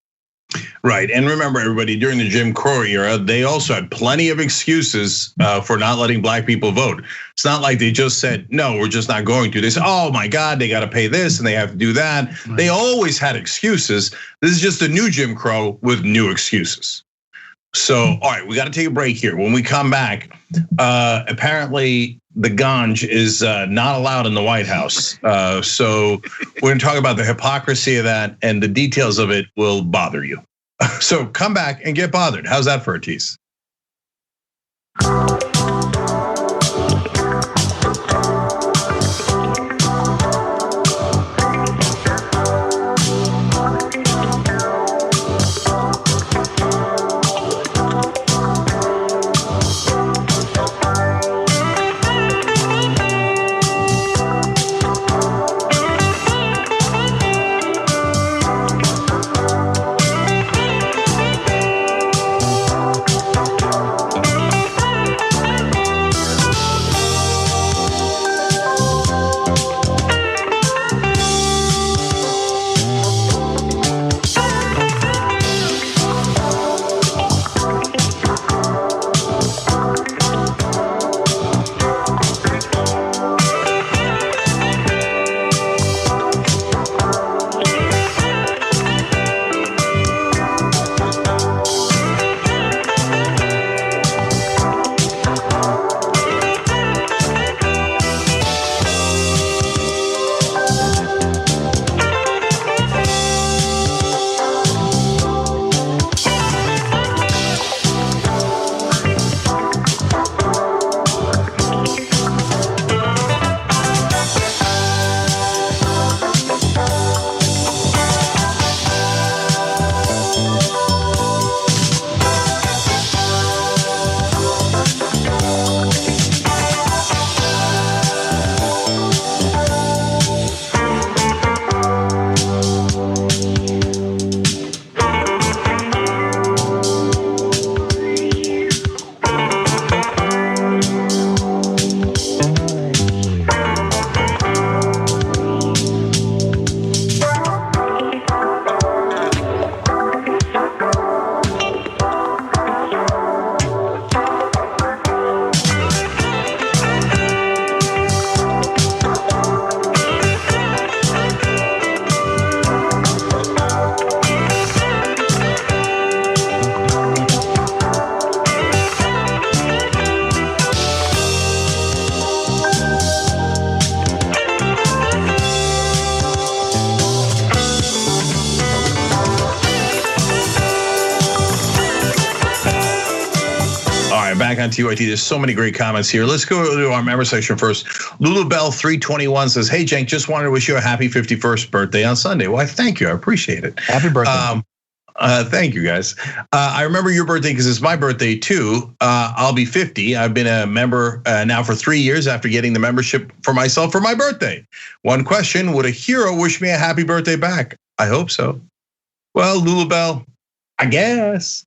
Right, and remember everybody, during the Jim Crow era, they also had plenty of excuses for not letting black people vote. It's not like they just said, no, we're just not going to. They said, oh my God, they gotta pay this and they have to do that. Right. They always had excuses. This is just a new Jim Crow with new excuses. So, all right, we gotta take a break here. When we come back, apparently the ganj is not allowed in the White House. So we're gonna talk about the hypocrisy of that, and the details of it will bother you. So come back and get bothered. How's that for a tease? back on TYT. There's so many great comments here. Let's go to our member section first. Lulubell321 says, "Hey, Cenk, just wanted to wish you a happy 51st birthday on Sunday." Well, thank you. I appreciate it. Happy birthday. Thank you, guys. I remember your birthday because it's my birthday too. I'll be 50. I've been a member now for 3 years after getting the membership for myself for my birthday. One question: would a hero wish me a happy birthday back? I hope so. Well, Lulubell, I guess.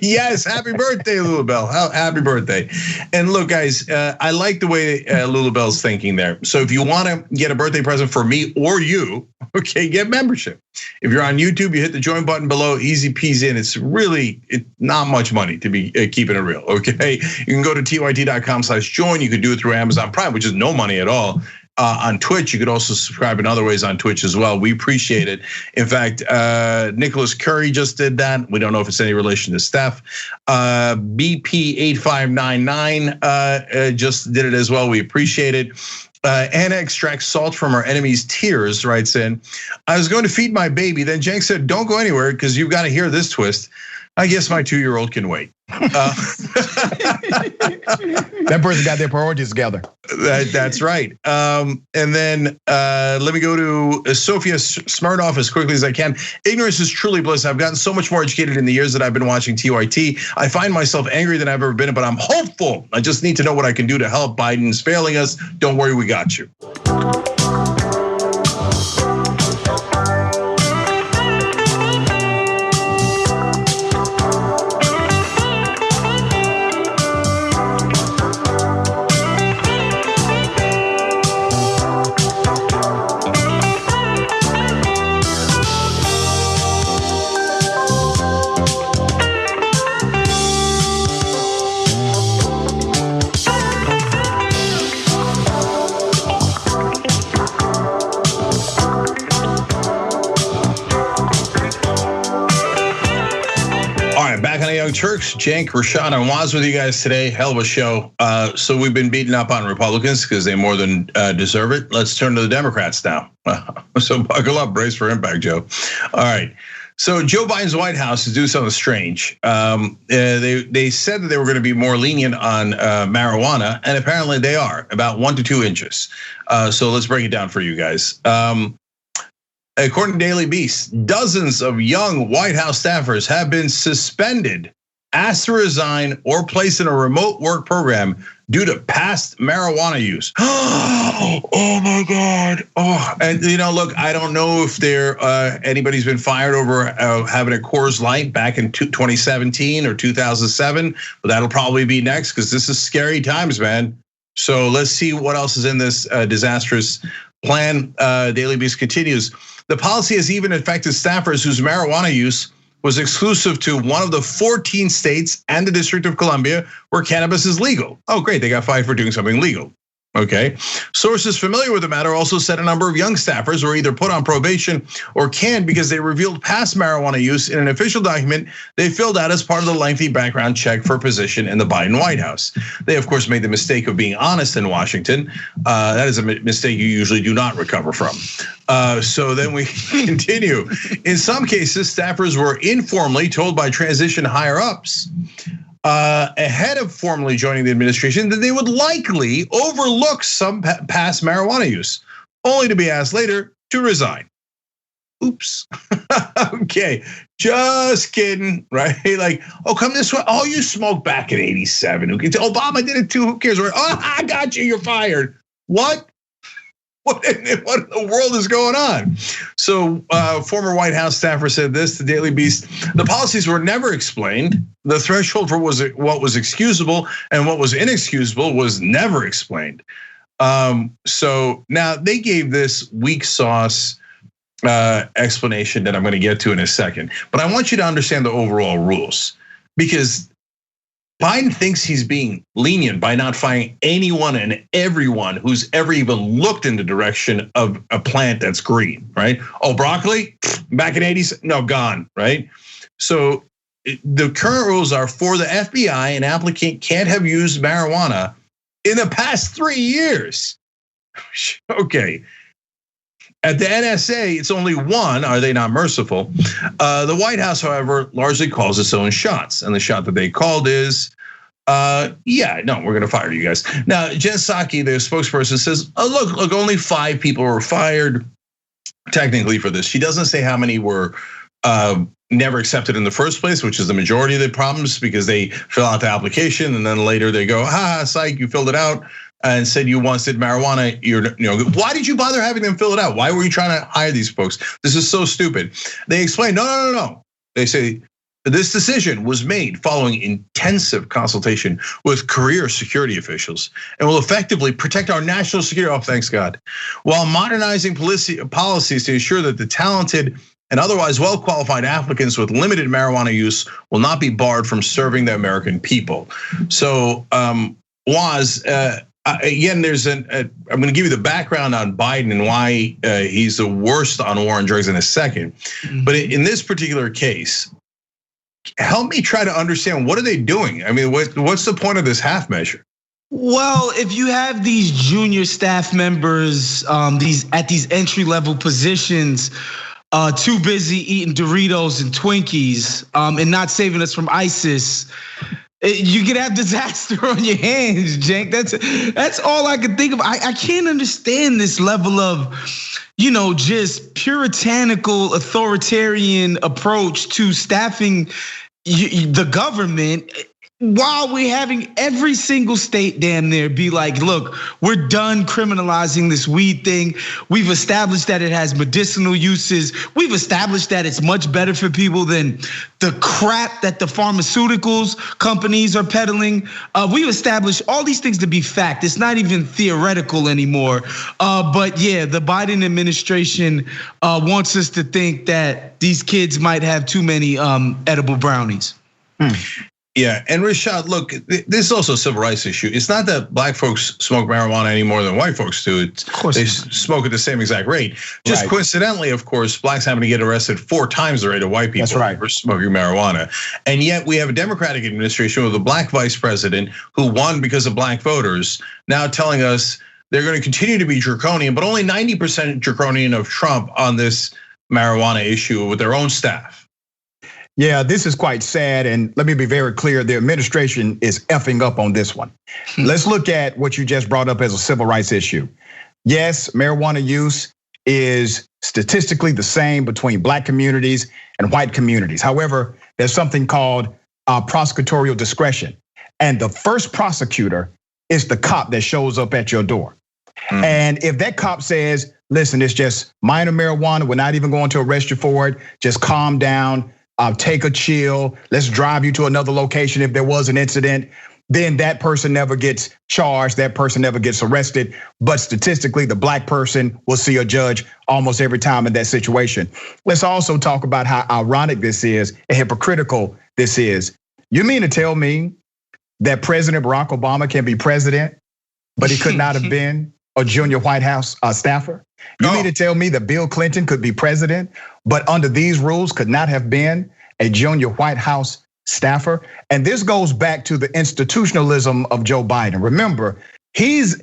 Yes, happy birthday, Lulubell. Happy birthday. And look, guys, I like the way Lulubell's thinking there. So if you want to get a birthday present for me or you, okay, get membership. If you're on YouTube, you hit the join button below, easy peasy, and it's really not much money to be keeping it real, okay? You can go to tyt.com/join. You can do it through Amazon Prime, which is no money at all. On Twitch, you could also subscribe in other ways on Twitch as well. We appreciate it. In fact, Nicholas Curry just did that. We don't know if it's any relation to Steph. BP8599 just did it as well. We appreciate it. Anna extracts salt from her enemy's tears, writes in, "I was going to feed my baby. Then Cenk said, 'Don't go anywhere because you've got to hear this twist. I guess my 2-year-old can wait.'" That person got their priorities together. That's right. And then let me go to Sophia Smirnoff as quickly as I can. "Ignorance is truly bliss. I've gotten so much more educated in the years that I've been watching TYT. I find myself angry than I've ever been, but I'm hopeful. I just need to know what I can do to help. Biden's failing us. Don't worry, we got you." Turks, Cenk, Rashad, and Waz with you guys today. Hell of a show. So we've been beating up on Republicans because they more than deserve it. Let's turn to the Democrats now. So buckle up, brace for impact, Joe. All right. So Joe Biden's White House is doing something strange. They said that they were going to be more lenient on marijuana, and apparently they are, about 1 to 2 inches. So let's break it down for you guys. According to Daily Beast, dozens of young White House staffers have been suspended, asked to resign, or placed in a remote work program due to past marijuana use. Oh my God. Oh, and look, I don't know if anybody's been fired over having a Coors Light back in 2017 or 2007, but that'll probably be next because this is scary times, man. So let's see what else is in this disastrous plan. Daily Beast continues. The policy has even affected staffers whose marijuana use was exclusive to one of the 14 states and the District of Columbia where cannabis is legal. Oh, great, they got fired for doing something legal. Okay, sources familiar with the matter also said a number of young staffers were either put on probation or canned because they revealed past marijuana use in an official document they filled out as part of the lengthy background check for a position in the Biden White House. They, of course, made the mistake of being honest in Washington. That is a mistake you usually do not recover from. So then we continue. In some cases, staffers were informally told by transition higher-ups ahead of formally joining the administration that they would likely overlook some past marijuana use, only to be asked later to resign. Oops. Okay, just kidding, right? Like, oh, come this way. Oh, you smoked back in '87. Obama did it too. Who cares? Oh, I got you. You're fired. What? What in the world is going on? So former White House staffer said this to Daily Beast. The policies were never explained. The threshold for what was excusable and what was inexcusable was never explained. So now they gave this weak sauce explanation that I'm going to get to in a second. But I want you to understand the overall rules, because Biden thinks he's being lenient by not firing anyone and everyone who's ever even looked in the direction of a plant that's green, right? Oh, broccoli, back in '80s, no, gone, right? So the current rules are for the FBI, an applicant can't have used marijuana in the past 3 years. Okay. At the NSA, it's only 1. Are they not merciful? The White House, however, largely calls its own shots. And the shot that they called is yeah, no, we're gonna fire you guys. Now, Jen Psaki, the spokesperson, says, oh, look, only 5 people were fired technically for this. She doesn't say how many were never accepted in the first place, which is the majority of the problems, because they fill out the application and then later they go, psych, you filled it out and said you once did marijuana. Why did you bother having them fill it out? Why were you trying to hire these folks? This is so stupid. They explain, no. They say, this decision was made following intensive consultation with career security officials and will effectively protect our national security, oh, thanks God, while modernizing policies to ensure that the talented and otherwise well-qualified applicants with limited marijuana use will not be barred from serving the American people. So, Waz, again, I'm gonna give you the background on Biden and why he's the worst on war on drugs in a second. But in this particular case, help me try to understand, what are they doing? I mean, what's the point of this half measure? Well, if you have these junior staff members, at these entry level positions, too busy eating Doritos and Twinkies, and not saving us from ISIS, you could have disaster on your hands, Cenk. That's all I can think of. I can't understand this level of, just puritanical, authoritarian approach to staffing the government, while we're having every single state damn near be like, look, we're done criminalizing this weed thing. We've established that it has medicinal uses. We've established that it's much better for people than the crap that the pharmaceuticals companies are peddling. We've established all these things to be fact. It's not even theoretical anymore. But yeah, the Biden administration wants us to think that these kids might have too many edible brownies. Yeah, and Rashad, look, this is also a civil rights issue. It's not that black folks smoke marijuana any more than white folks do. They smoke at the same exact rate. Just coincidentally, of course, blacks happen to get arrested 4 times the rate of white people for smoking marijuana. And yet we have a Democratic administration with a black vice president who won because of black voters, now telling us they're going to continue to be draconian, but only 90% draconian of Trump on this marijuana issue with their own staff. Yeah, this is quite sad, and let me be very clear, the administration is effing up on this one. Let's look at what you just brought up as a civil rights issue. Yes, marijuana use is statistically the same between black communities and white communities. However, there's something called prosecutorial discretion. And the first prosecutor is the cop that shows up at your door. And if that cop says, listen, it's just minor marijuana, we're not even going to arrest you for it, just calm down, take a chill, let's drive you to another location if there was an incident, then that person never gets charged, that person never gets arrested. But statistically, the black person will see a judge almost every time in that situation. Let's also talk about how ironic this is and hypocritical this is. You mean to tell me that President Barack Obama can be president, but he could not have been a junior White House staffer? You mean to tell me that Bill Clinton could be president, but under these rules could not have been a junior White House staffer? And this goes back to the institutionalism of Joe Biden. Remember, he's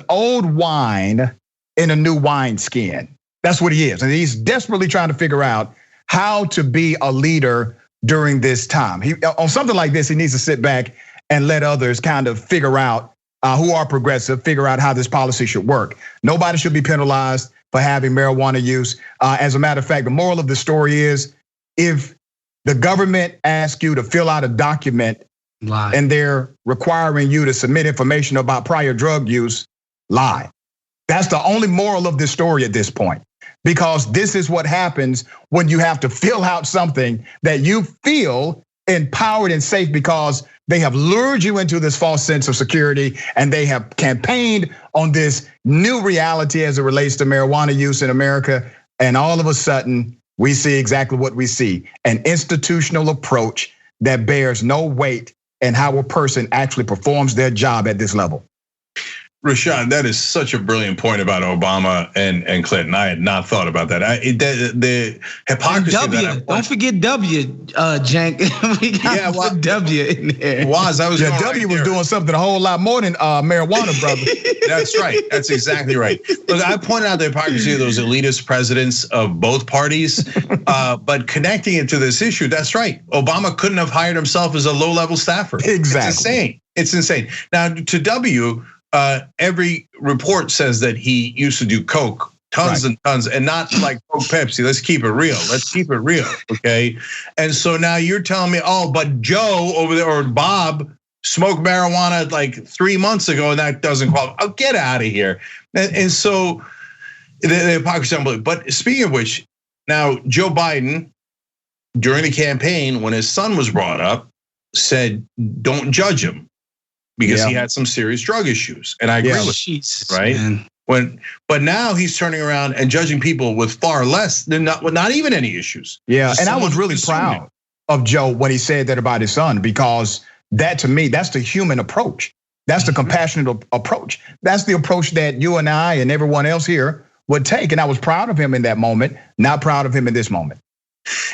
old wine in a new wineskin. That's what he is. And he's desperately trying to figure out how to be a leader during this time. On something like this, he needs to sit back and let others kind of figure out, who are progressive, figure out how this policy should work. Nobody should be penalized for having marijuana use. As a matter of fact, the moral of the story is, if the government asks you to fill out a document and they're requiring you to submit information about prior drug use, lie. That's the only moral of this story at this point, because this is what happens when you have to fill out something that you feel empowered and safe because they have lured you into this false sense of security and they have campaigned on this new reality as it relates to marijuana use in America. And all of a sudden, we see exactly what we see: an institutional approach that bears no weight in how a person actually performs their job at this level. Rashad, that is such a brilliant point about Obama and Clinton. I had not thought about that. The hypocrisy. Don't forget W, Cenk. We got put W in there. Was W was doing something a whole lot more than marijuana, brother. That's right. That's exactly right. Look, I pointed out the hypocrisy of those elitist presidents of both parties, but connecting it to this issue, that's right. Obama couldn't have hired himself as a low-level staffer. Exactly. It's insane. It's insane. Now to W, every report says that he used to do coke, tons and tons, and not like Coke Pepsi. Let's keep it real. Okay. And so now you're telling me, but Joe over there or Bob smoked marijuana like 3 months ago, and that doesn't qualify. Oh, get out of here. And so the hypocrisy unbelievable. But speaking of which, now Joe Biden, during the campaign, when his son was brought up, said, don't judge him because he had some serious drug issues. And I agree with Jesus, right? Man. But now he's turning around and judging people with far less than not even any issues. Yeah, and I was really proud of Joe when he said that about his son, because that to me, that's the human approach. That's the compassionate approach. That's the approach that you and I and everyone else here would take. And I was proud of him in that moment, not proud of him in this moment.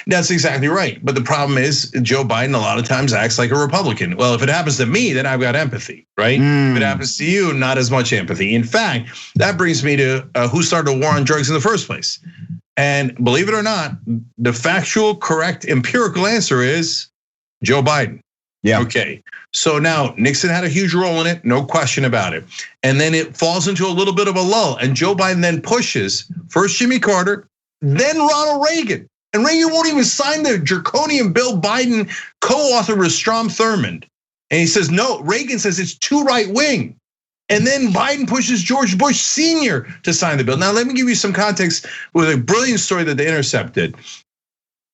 That's exactly right. But the problem is Joe Biden a lot of times acts like a Republican. Well, if it happens to me, then I've got empathy, right? If it happens to you, not as much empathy. In fact, that brings me to who started a war on drugs in the first place. And believe it or not, the factual, correct, empirical answer is Joe Biden. Yeah. Okay. So now Nixon had a huge role in it, no question about it. And then it falls into a little bit of a lull. And Joe Biden then pushes first Jimmy Carter, then Ronald Reagan. And Reagan won't even sign the draconian bill Biden co-authored with Strom Thurmond. And he says, no, Reagan says it's too right wing. And then Biden pushes George Bush Sr. to sign the bill. Now, let me give you some context with a brilliant story that The Intercept did.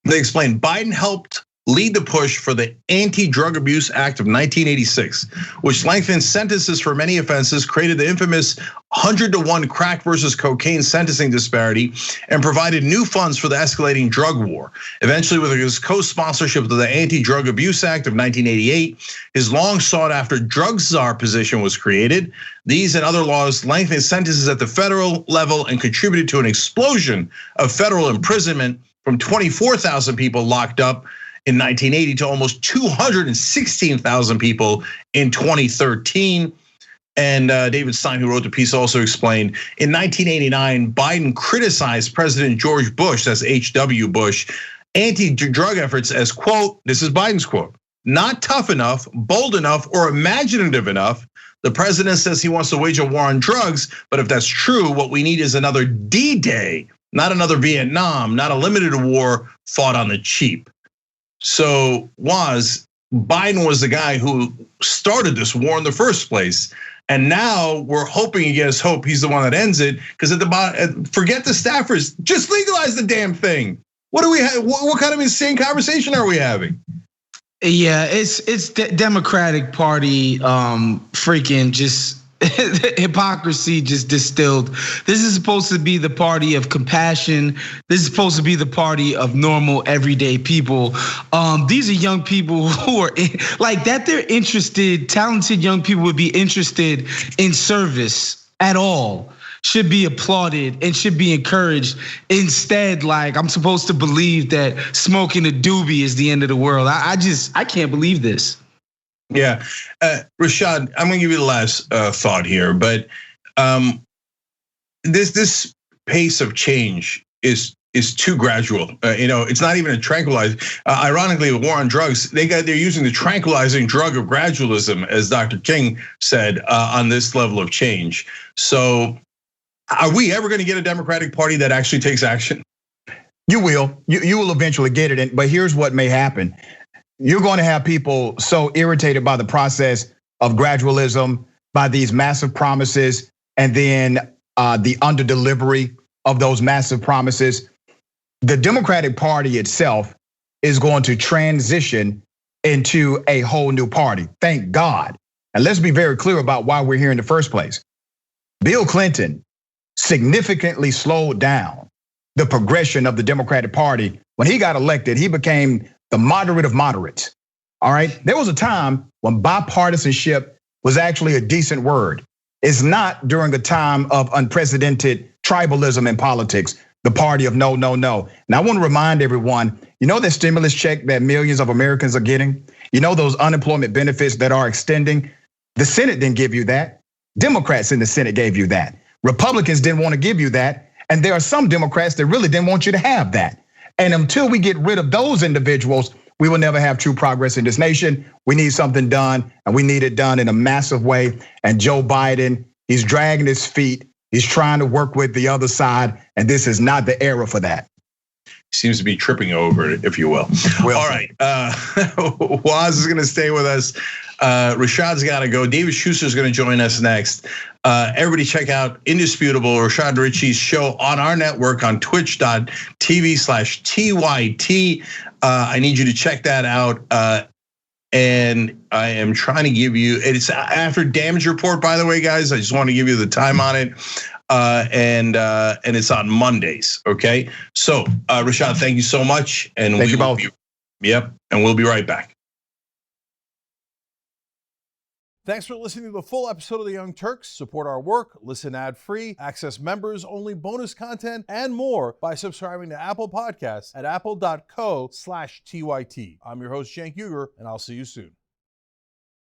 They explained Biden helped lead the push for the Anti-Drug Abuse Act of 1986, which lengthened sentences for many offenses, created the infamous 100-to-1 crack versus cocaine sentencing disparity, and provided new funds for the escalating drug war. Eventually, with his co-sponsorship of the Anti-Drug Abuse Act of 1988, his long sought-after drug czar position was created. These and other laws lengthened sentences at the federal level and contributed to an explosion of federal imprisonment from 24,000 people locked up in 1980 to almost 216,000 people in 2013. And David Stein, who wrote the piece, also explained in 1989, Biden criticized President George Bush, that's H.W. Bush, anti-drug efforts as, quote, this is Biden's quote, not tough enough, bold enough, or imaginative enough. The president says he wants to wage a war on drugs, but if that's true, what we need is another D-Day, not another Vietnam, not a limited war fought on the cheap. So Biden was the guy who started this war in the first place. And now we're hoping against hope he's the one that ends it, because at the bottom, forget the staffers, just legalize the damn thing. What do we have? What kind of insane conversation are we having? Yeah, it's the Democratic Party freaking just hypocrisy just distilled. This is supposed to be the party of compassion. This is supposed to be the party of normal, everyday people. These are young people who are like that. They're interested, talented young people would be interested in service at all. Should be applauded and should be encouraged. Instead, like I'm supposed to believe that smoking a doobie is the end of the world. I can't believe this. Yeah, Rashad, I'm gonna give you the last thought here, but this pace of change is too gradual. It's not even a tranquilizer. Ironically, with war on drugs, they're using the tranquilizing drug of gradualism, as Dr. King said, on this level of change. So, are we ever going to get a Democratic Party that actually takes action? You will. You will eventually get it. But here's what may happen. You're going to have people so irritated by the process of gradualism, by these massive promises, and then the under-delivery of those massive promises. The Democratic Party itself is going to transition into a whole new party. Thank God. And let's be very clear about why we're here in the first place. Bill Clinton significantly slowed down the progression of the Democratic Party. When he got elected, he became the moderate of moderates. All right. There was a time when bipartisanship was actually a decent word. It's not during a time of unprecedented tribalism in politics, the party of no, no, no. And I want to remind everyone, that stimulus check that millions of Americans are getting, those unemployment benefits that are extending, the Senate didn't give you that. Democrats in the Senate gave you that. Republicans didn't want to give you that. And there are some Democrats that really didn't want you to have that. And until we get rid of those individuals, we will never have true progress in this nation. We need something done, and we need it done in a massive way. And Joe Biden, he's dragging his feet. He's trying to work with the other side, and this is not the era for that. Seems to be tripping over it, if you will. All right, Waz is going to stay with us. Rashad's got to go. David Schuster is going to join us next. Everybody check out Indisputable, Rashad Ritchie's show on our network on twitch.tv/TYT. I need you to check that out. And I am trying to give you, it's after damage report, by the way, guys. I just want to give you the time on it. And it's on Mondays, okay? So, Rashad, thank you so much. And thank you both. Yep, and we'll be right back. Thanks for listening to the full episode of The Young Turks. Support our work, listen ad-free, access members-only bonus content, and more by subscribing to Apple Podcasts at apple.co/TYT. I'm your host, Cenk Uygur, and I'll see you soon.